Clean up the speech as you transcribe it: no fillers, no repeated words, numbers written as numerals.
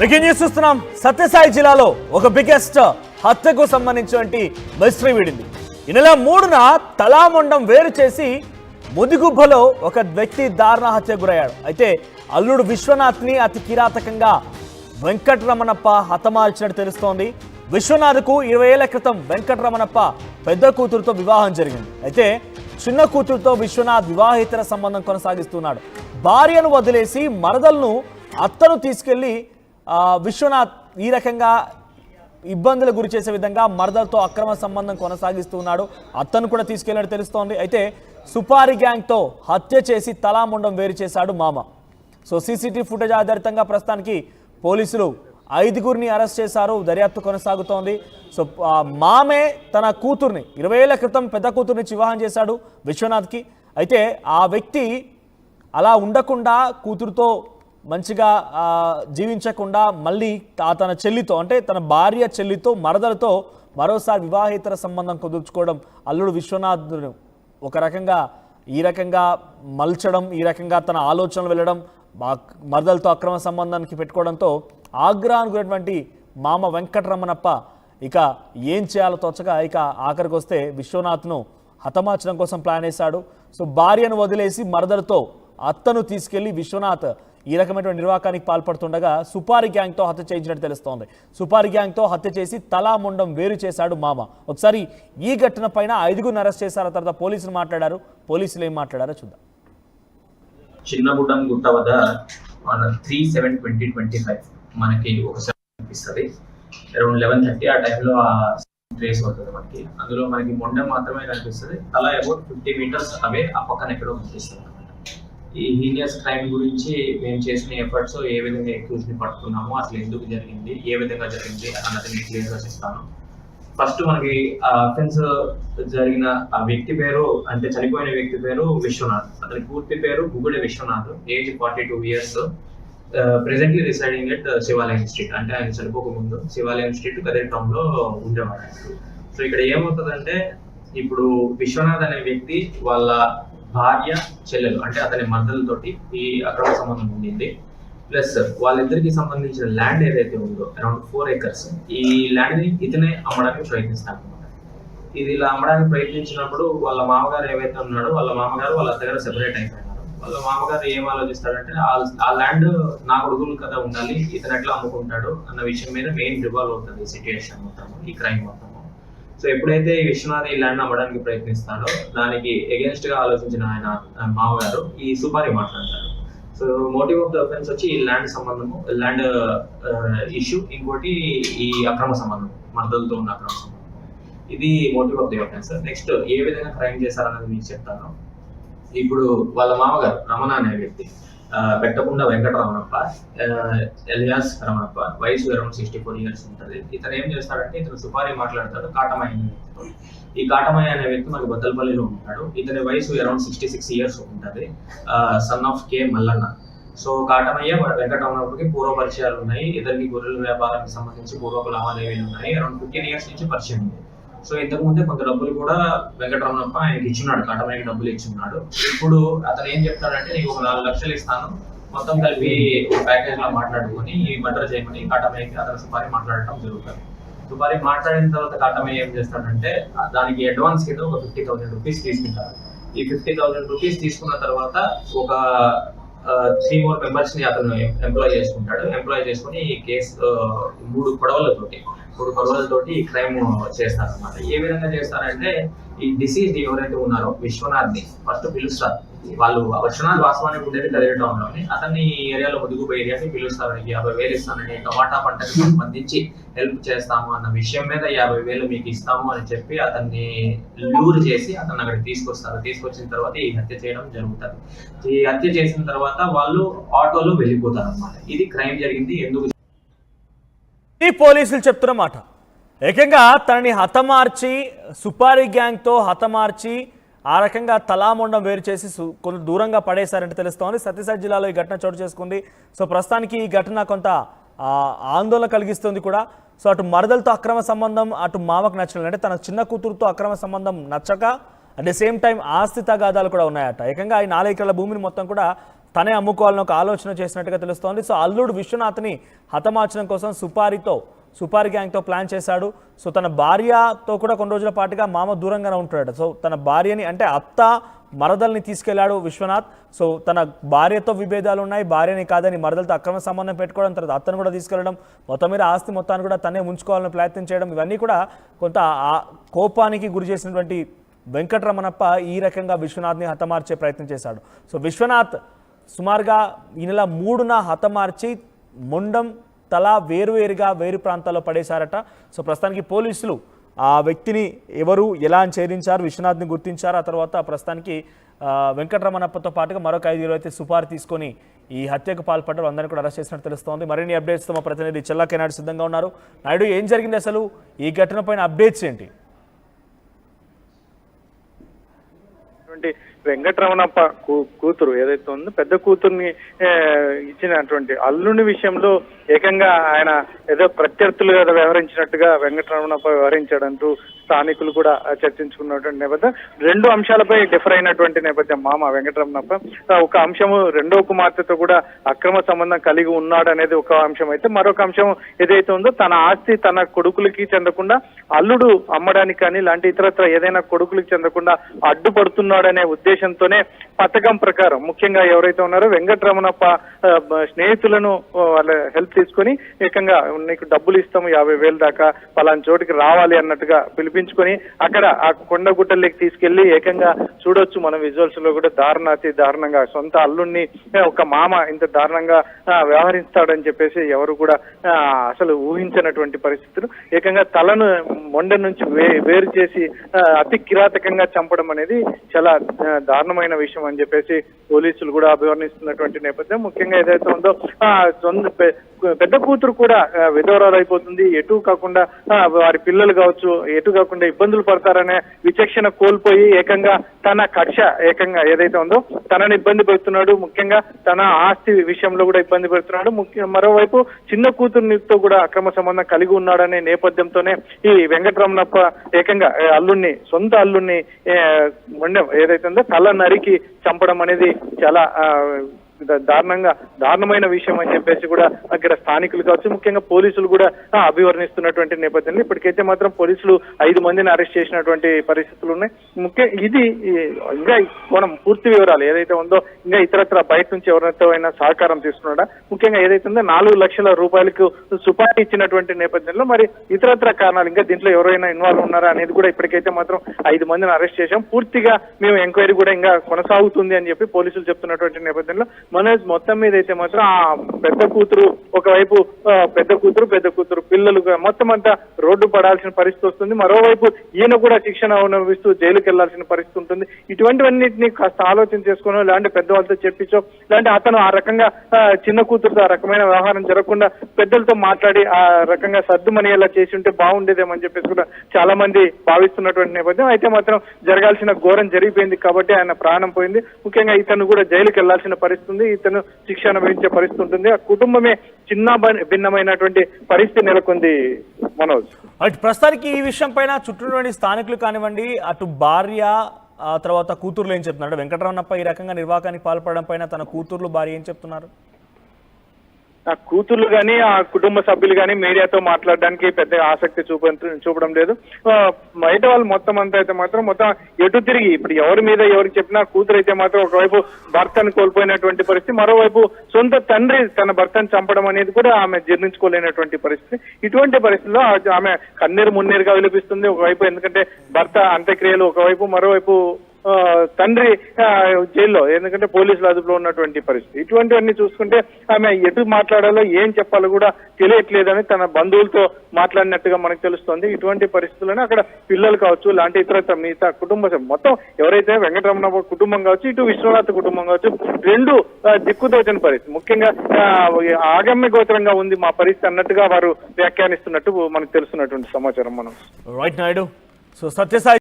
Breaking news చూస్తున్నాం. సత్యసాయి జిల్లాలో ఒక బిగ్గెస్ట్ హత్యకు సంబంధించినటువంటి మిస్టరీ వీడింది. ఈ నెల 3న తలామొండం వేరు చేసి ముదిగుబ్బలో ఒక వ్యక్తి దారుణ హత్యకు గురయ్యాడు. అయితే అల్లుడు విశ్వనాథ్ని అతి కిరాతకంగా వెంకటరమణప్ప హతమార్చినట్టు తెలుస్తోంది. విశ్వనాథ్కు 20 ఏళ్ల క్రితం వెంకటరమణప్ప పెద్ద కూతురుతో వివాహం జరిగింది. అయితే చిన్న కూతురుతో విశ్వనాథ్ వివాహేతర సంబంధం కొనసాగిస్తున్నాడు. భార్యను వదిలేసి మరదలను అత్తను తీసుకెళ్లి విశ్వనాథ్ ఈ రకంగా ఇబ్బందులు గురి చేసే విధంగా మరదలతో అక్రమ సంబంధం కొనసాగిస్తున్నాడు. అత్తను కూడా తీసుకెళ్ళినట్టు తెలుస్తోంది. అయితే సుపారీ గ్యాంగ్తో హత్య చేసి తలాముండం వేరు చేశాడు మామ. సో సీసీటీవీ ఫుటేజ్ ఆధారితంగా ప్రస్తుతానికి పోలీసులు 5గురిని అరెస్ట్ చేశారు. దర్యాప్తు కొనసాగుతోంది. సో మామే తన కూతుర్ని 20 ఏళ్ల క్రితం పెద్ద కూతుర్ని వివాహం చేశాడు విశ్వనాథ్కి. అయితే ఆ వ్యక్తి అలా ఉండకుండా కూతురుతో మంచిగా జీవించకుండా మళ్ళీ తన చెల్లితో అంటే తన భార్య చెల్లితో మరదలతో మరోసారి వివాహేతర సంబంధం కుదుర్చుకోవడం, అల్లుడు విశ్వనాథ్ను ఒక రకంగా ఈ రకంగా మలచడం, ఈ రకంగా తన ఆలోచనలు వెళ్ళడం, మరదలతో అక్రమ సంబంధానికి పెట్టుకోవడంతో ఆగ్రహానికి గురైనటువంటి మామ వెంకటరమణప్ప ఇక ఏం చేయాలో తోచగా ఇక ఆఖరికి వస్తే విశ్వనాథ్ను హతమార్చడం కోసం ప్లాన్ వేశాడు. సో భార్యను వదిలేసి మరదలతో అత్తను తీసుకెళ్లి విశ్వనాథ్ ఈ రకమైన నిర్వాకానికి పాల్పడుతుండగా సుపారీ గ్యాంగ్తో హత్య చేయించినట్టు తెలుస్తోంది. సుపారీ గ్యాంగ్తో హత్య చేసి తలాముండం వేరు చేశాడు మామ. ఒకసారి ఈ ఘటన పైన 5గురిని అరెస్ట్ చేశారు. తర్వాత పోలీసులు మాట్లాడారు. పోలీసులు ఏం మాట్లాడారో చూద్దాం. చిన్నగుడ్డం గుట్ట వద్ద 3/7/2025 మనకి ఒక కనిపిస్తుంది. అరౌండ్ 11:30 ఆ టైంలో ఆ ట్రేస్ అవుతుంది మనకి. అందులో మనకి మొండెం మాత్రమే కనిపిస్తుంది. అలా అబౌట్ 50 మీటర్స్ అవే ఆ పక్కన ఎక్కడో కనిపిస్తుంది. ఈ హీనియస్ క్రైమ్ గురించి మేము చేసిన ఎఫర్ట్స్, ఏ విధంగా అక్యూజ్ ని పట్టుకున్నాము, అసలు ఎందుకు జరిగింది, ఏ విధంగా జరిగింది అన్నది క్లియర్ గా చెప్తాను. ఫస్ట్ మనకి అఫెన్స్ జరిగిన ఆ వ్యక్తి పేరు, అంటే చనిపోయిన వ్యక్తి పేరు విశ్వనాథ్. అతని పూర్తి పేరు Gugudi Viswanath, age 42 years, presently residing at Sivalayam street. అంటే ఆయన చనిపోక ముందు శివాలయం స్ట్రీట్ కదే టౌన్ లో ఉండేవాడు. సో ఇక్కడ ఏమవుతుందంటే, ఇప్పుడు విశ్వనాథ్ అనే వ్యక్తి వాళ్ళ భార్య చెల్లెలు అంటే అతని మర్దలతోటి ఈ అక్రమ సంబంధం ఉండింది. ప్లస్ వాళ్ళిద్దరికి సంబంధించిన ల్యాండ్ ఏదైతే ఉందో అరౌండ్ 4 acres, ఈ ల్యాండ్ ని ఇతనే అమ్మడానికి ప్రయత్నిస్తాడు అనమాట. ఇది ఇలా అమ్మడానికి ప్రయత్నించినప్పుడు వాళ్ళ మామగారు ఏవైతే ఉన్నాడో వాళ్ళ మామగారు వాళ్ళ దగ్గర సెపరేట్ అయిపోయినారు. వాళ్ళ మామగారు ఏం ఆలోచిస్తాడంటే, ఆ ల్యాండ్ నా కొడుకులు కదా ఉండాలి, ఇతను ఎట్లా అమ్ముకుంటాడు అన్న విషయం మీద మెయిన్ రివాల్వ్ అవుతుంది సిచ్యుయేషన్ మొత్తం, ఈ క్రైమ్ మొత్తం. సో ఎప్పుడైతే ఈ విశ్వనాథ్ ఈ ల్యాండ్ అమ్మడానికి ప్రయత్నిస్తాడో దానికి అగేన్స్ట్ గా ఆలోచించిన ఆయన మామగారు ఈ సుపారీ మాట్లాడతారు. So motive of the offence వచ్చి ఈ ల్యాండ్ సంబంధము, ల్యాండ్ ఇష్యూ, ఇంకోటి ఈ అక్రమ సంబంధం, మర్దలతో ఉన్న అక్రమ సంబంధం. ఇది motive of the offence. Next ఏ విధంగా క్రైమ్ చేశారన్నది మీకు చెప్తాను. ఇప్పుడు వాళ్ళ మామగారు రమణ అనే వ్యక్తి, పెట్టకుండా వెంకటరమణప్ప ఎలియాస్ రమణప్ప, వయసు అరౌండ్ 64 years ఉంటుంది. ఇతను ఏం చేస్తాడంటే, ఇతను సుపారీ మాట్లాడతాడు కాటమయ్య అనే వ్యక్తితో. ఈ కాటమయ్య అనే వ్యక్తి మనకి బద్దలపల్లిలో ఉంటాడు. ఇతని వయసు అరౌండ్ 66 years ఉంటుంది. Son of K Mallanna. So Katamayya వెంకటరమణప్పకి పూర్వ పరిచయాలు ఉన్నాయి. ఇతనికి గొర్రెల వ్యాపారానికి సంబంధించి పూర్వపు లావాదేవీలు ఉన్నాయి. అరౌండ్ 15 years నుంచి పరిచయం ఉంది. సో ఇంతకు ముందే కొంత డబ్బులు కూడా వెంకటరమణప్ప ఆయనకి ఇచ్చున్నాడు, కాటమయ్యకి డబ్బులు ఇచ్చున్నాడు. ఇప్పుడు అతను ఏం చెప్తాడంటే, నీకు ఒక 4 లక్షలు ఇస్తాను, మొత్తం కలిపి ఒక ప్యాకేజ్ లా మాట్లాడుకొని ఈ మర్డర్ చేయమని కాటమయ్యకి అతను సుపారీ మాట్లాడటం జరుగుతుంది. సుపారీ మాట్లాడిన తర్వాత కాటమయ్య ఏం చేస్తాడంటే, దానికి అడ్వాన్స్ కింద ఒక 50,000 rupees తీసుకుంటారు. ఈ 50,000 rupees తీసుకున్న తర్వాత ఒక 3 more members ని అతను ఎంప్లాయ్ చేసుకుంటాడు. ఎంప్లాయ్ చేసుకుని ఈ కేసు 3 గొడవలతోటి ఈ క్రైమ్ చేస్తారు అనమాట. ఏ విధంగా చేస్తారంటే, ఈ డిసీజ్ ఎవరైతే ఉన్నారో విశ్వనాథ్ ని ఫస్ట్ పిలుస్తారు. వాళ్ళు విశ్వనాథ్ వాస్తవానికి ఉండేది కదే టౌన్ లోని. అతన్ని ఈ ఏరియాలో ముదుగుపై ఏరియాకి పిలుస్తారు. 50,000 ఇస్తానని, టమాటా పంటకు సంబంధించి హెల్ప్ చేస్తాము అన్న విషయం మీద 50,000 మీకు ఇస్తాము అని చెప్పి అతన్ని లూర్ చేసి అతన్ని అక్కడికి తీసుకొస్తారు. తీసుకొచ్చిన తర్వాత ఈ హత్య చేయడం జరుగుతుంది. ఈ హత్య చేసిన తర్వాత వాళ్ళు ఆటోలో వెళ్ళిపోతారు అనమాట. ఇది క్రైమ్ జరిగింది. ఎందుకు ఈ పోలీసులు చెప్తున్న మాట, ఏకంగా తనని హతమార్చి సుపారీ గ్యాంగ్తో హతమార్చి ఆ రకంగా తలామొండం వేరు చేసి కొంత దూరంగా పడేశారంటే తెలుస్తోంది. సత్యసాయి జిల్లాలో ఈ ఘటన చోటు చేసుకుంది. సో ప్రస్తుతానికి ఈ ఘటన కొంత ఆందోళన కలిగిస్తుంది కూడా. సో అటు మరదలతో అక్రమ సంబంధం, అటు మామకు నచ్చలేదు, అంటే తన చిన్న కూతురుతో అక్రమ సంబంధం నచ్చక అట్ ద సేమ్ టైం ఆస్తి తగాదాలు కూడా ఉన్నాయట. ఏకంగా ఈ 4 ఎకరాల భూమిని మొత్తం కూడా తనే అమ్ముకోవాలని ఒక ఆలోచన చేసినట్టుగా తెలుస్తోంది. సో అల్లుడు విశ్వనాథ్ని హతమార్చడం కోసం సుపారి గ్యాంగ్తో ప్లాన్ చేశాడు. సో తన భార్యతో కూడా కొన్ని రోజుల పాటుగా మామ దూరంగానే ఉంటున్నాడు. సో తన భార్యని అంటే అత్త మరదల్ని తీసుకెళ్లాడు విశ్వనాథ్. సో తన భార్యతో విభేదాలు ఉన్నాయి, భార్యని కాదని మరదలతో అక్రమ సంబంధం పెట్టుకోవడం, తర్వాత అత్తను కూడా తీసుకెళ్లడం, మొత్తం మీద ఆస్తి మొత్తాన్ని కూడా తనే ఉంచుకోవాలని ప్రయత్నం చేయడం, ఇవన్నీ కూడా కొంత కోపానికి గురి చేసినటువంటి వెంకటరమణప్ప ఈ రకంగా విశ్వనాథ్ని హతమార్చే ప్రయత్నం చేశాడు. సో విశ్వనాథ్ సుమారుగా ఈ నెల 3న హతమార్చి మొండం తల వేరు ప్రాంతాల్లో పడేశారట. సో ప్రస్తుతానికి పోలీసులు ఆ వ్యక్తిని ఎవరు ఎలా అని ఛేదించారు, విశ్వనాథ్ని గుర్తించారు. ఆ తర్వాత ప్రస్తుతానికి వెంకటరమణప్పతో పాటుగా మరొక 5 అయితే సుపారీ తీసుకొని ఈ హత్యకు పాల్పడ్డారు. అందరినీ కూడా అరెస్ట్ చేసినట్టు తెలుస్తోంది. మరిన్ని అప్డేట్స్తో మా ప్రతినిధి చెల్లాకే నాయుడు సిద్ధంగా ఉన్నారు. నాయుడు, ఏం జరిగింది అసలు, ఈ ఘటన పైన అప్డేట్స్ ఏంటి? వెంకటరమణప్ప కూతురు ఏదైతే ఉందో పెద్ద కూతుర్ని ఇచ్చినటువంటి అల్లుని విషయంలో ఏకంగా ఆయన ఏదో ప్రత్యర్థులు ఏదో వ్యవహరించినట్టుగా వెంకటరమణప్ప వ్యవహరించాడంటూ స్థానికులు కూడా చర్చించుకున్నటువంటి నేపథ్యం. 2 అంశాలపై డిఫర్ అయినటువంటి నేపథ్యం మామ వెంకటరమణప్ప. ఒక అంశము రెండో కుమార్తెతో కూడా అక్రమ సంబంధం కలిగి ఉన్నాడు అనేది ఒక అంశం అయితే, మరొక అంశం ఏదైతే ఉందో తన ఆస్తి తన కొడుకులకి చెందకుండా అల్లుడు అమ్మడానికి కానీ ఇలాంటి ఇతరత్ర ఏదైనా కొడుకులకి చెందకుండా అడ్డుపడుతున్నాడనే ఉద్దేశంతోనే పథకం ప్రకారం ముఖ్యంగా ఎవరైతే ఉన్నారో వెంకటరమణప్ప స్నేహితులను వాళ్ళ హెల్ప్ తీసుకొని ఏకంగా నీకు డబ్బులు ఇస్తాము 50,000 దాకా పలానా చోటికి రావాలి అన్నట్టుగా పిలిపించుకొని అక్కడ ఆ కొండగుట్టల్లోకి తీసుకెళ్లి ఏకంగా చూడొచ్చు మనం విజువల్స్ లో కూడా దారుణంగా సొంత అల్లుడిని ఒక మామ ఇంత దారుణంగా వ్యవహరిస్తాడని చెప్పేసి ఎవరు కూడా అసలు ఊహించినటువంటి పరిస్థితులు. ఏకంగా తలను మొండ నుంచి వేరు చేసి అతి కిరాతకంగా చంపడం అనేది చాలా దారుణమైన విషయం అని చెప్పేసి పోలీసులు కూడా అభివర్ణిస్తున్నటువంటి నేపథ్యం. ముఖ్యంగా ఏదైతే ఉందో పెద్ద కూతురు కూడా విధవరాలు అయిపోతుంది, ఎటు కాకుండా వారి పిల్లలు కావచ్చు ఎటు కాకుండా ఇబ్బందులు పడతారనే విచక్షణ కోల్పోయి ఏకంగా తన కక్ష ఏకంగా ఏదైతే ఉందో తనని ఇబ్బంది పెడుతున్నాడు, ముఖ్యంగా తన ఆస్తి విషయంలో కూడా ఇబ్బంది పెడుతున్నాడు. మరోవైపు చిన్న కూతురునితో కూడా అక్రమ సంబంధం కలిగి ఉన్నాడనే నేపథ్యంతోనే ఈ వెంకటరమణప్ప ఏకంగా సొంత అల్లుడిని ఏదైతే ఉందో తల నరికి చంపడం అనేది చాలా దారుణమైన విషయం అని చెప్పేసి కూడా అక్కడ స్థానికులు కావచ్చు ముఖ్యంగా పోలీసులు కూడా అభివర్ణిస్తున్నటువంటి నేపథ్యంలో ఇప్పటికైతే మాత్రం పోలీసులు 5 మందిని అరెస్ట్ చేసినటువంటి పరిస్థితులు ఉన్నాయి. ఇది ఇంకా మనం పూర్తి వివరాలు ఏదైతే ఉందో ఇంకా ఇతరత్ర బయట నుంచి ఎవరితో అయినా సహకారం తీసుకున్నాడా, ముఖ్యంగా ఏదైతే ఉందో 4 లక్షల రూపాయలకు సుపారీ ఇచ్చినటువంటి నేపథ్యంలో మరి ఇతరత్ర కారణాలు ఇంకా దీంట్లో ఎవరైనా ఇన్వాల్వ్ ఉన్నారా అనేది కూడా ఇప్పటికైతే మాత్రం 5 మందిని అరెస్ట్ చేశాం. పూర్తిగా మేము ఎంక్వైరీ కూడా ఇంకా కొనసాగుతుంది అని చెప్పి పోలీసులు చెప్తున్నటువంటి నేపథ్యంలో మనోజ్ మొత్తం మీద అయితే మాత్రం ఆ పెద్ద కూతురు ఒకవైపు పెద్ద కూతురు పిల్లలు మొత్తం అంతా రోడ్డు పడాల్సిన పరిస్థితి వస్తుంది. మరోవైపు ఈయన కూడా శిక్షణ అనుభవిస్తూ జైలుకి వెళ్లాల్సిన పరిస్థితి ఉంటుంది. ఇటువంటివన్నిటిని కాస్త ఆలోచన చేసుకోనో ఇలాంటి పెద్దవాళ్ళతో చెప్పించో ఇలాంటి అతను ఆ రకంగా చిన్న కూతురుతో ఆ రకమైన వ్యవహారం జరగకుండా పెద్దలతో మాట్లాడి ఆ రకంగా సర్దుమనియేలా చేసి ఉంటే బాగుండేదేమని చెప్పేసి కూడా చాలా మంది భావిస్తున్నటువంటి నేపథ్యం. అయితే మాత్రం జరగాల్సిన ఘోరం జరిగిపోయింది కాబట్టి ఆయన ప్రాణం పోయింది. ముఖ్యంగా ఇతను కూడా జైలుకి వెళ్లాల్సిన పరిస్థితి, ఇతను శిక్ష అనుభవించే పరిస్థితి ఉంటుంది. ఆ కుటుంబమే చిన్న భిన్నమైనటువంటి పరిస్థితి నెలకొంది మనోజ్. ప్రస్తుతానికి ఈ విషయం పైన చుట్టూ స్థానికులు కానివ్వండి, అటు భార్య తర్వాత కూతుర్లు ఏం చెప్తున్నారు? వెంకటరమణప్ప ఈ రకంగా నిర్వాకానికి పాల్పడడం పైన తన కూతుర్లు భార్య ఏం చెప్తున్నారు? ఆ కూతుర్లు కానీ ఆ కుటుంబ సభ్యులు కానీ మీడియాతో మాట్లాడడానికి పెద్ద ఆసక్తి చూపడం లేదు. బయట వాళ్ళు మొత్తం అంతా అయితే మాత్రం మొత్తం ఎటు తిరిగి ఇప్పుడు ఎవరి మీద ఎవరికి చెప్పినా కూతురు అయితే మాత్రం ఒకవైపు భర్తను కోల్పోయినటువంటి పరిస్థితి, మరోవైపు సొంత తండ్రి తన భర్తను చంపడం అనేది కూడా ఆమె జీర్ణించుకోలేనటువంటి పరిస్థితి. ఇటువంటి పరిస్థితుల్లో ఆమె కన్నీరు మున్నీరుగా విలపిస్తుంది ఒకవైపు, ఎందుకంటే భర్త అంత్యక్రియలు ఒకవైపు, మరోవైపు తండ్రి జైల్లో ఎందుకంటే పోలీసుల అదుపులో ఉన్నటువంటి పరిస్థితి. ఇటువంటివన్నీ చూసుకుంటే ఆమె ఎటు మాట్లాడాలో ఏం చెప్పాలో కూడా తెలియట్లేదని తన బంధువులతో మాట్లాడినట్టుగా మనకు తెలుస్తుంది. ఇటువంటి పరిస్థితుల్లోనే అక్కడ పిల్లలు కావచ్చు లాంటి ఇతర మిగతా కుటుంబ మొత్తం ఎవరైతే వెంకటరమణ కుటుంబం కావచ్చు ఇటు విశ్వనాథ్ కుటుంబం కావచ్చు రెండు దిక్కుదోచని పరిస్థితి. ముఖ్యంగా ఆగమ్య గోచరంగా ఉంది మా పరిస్థితి అన్నట్టుగా వారు వ్యాఖ్యానిస్తున్నట్టు మనకు తెలుస్తున్నటువంటి సమాచారం. మనం రైట్ నాయుడు. సో సత్యసాయి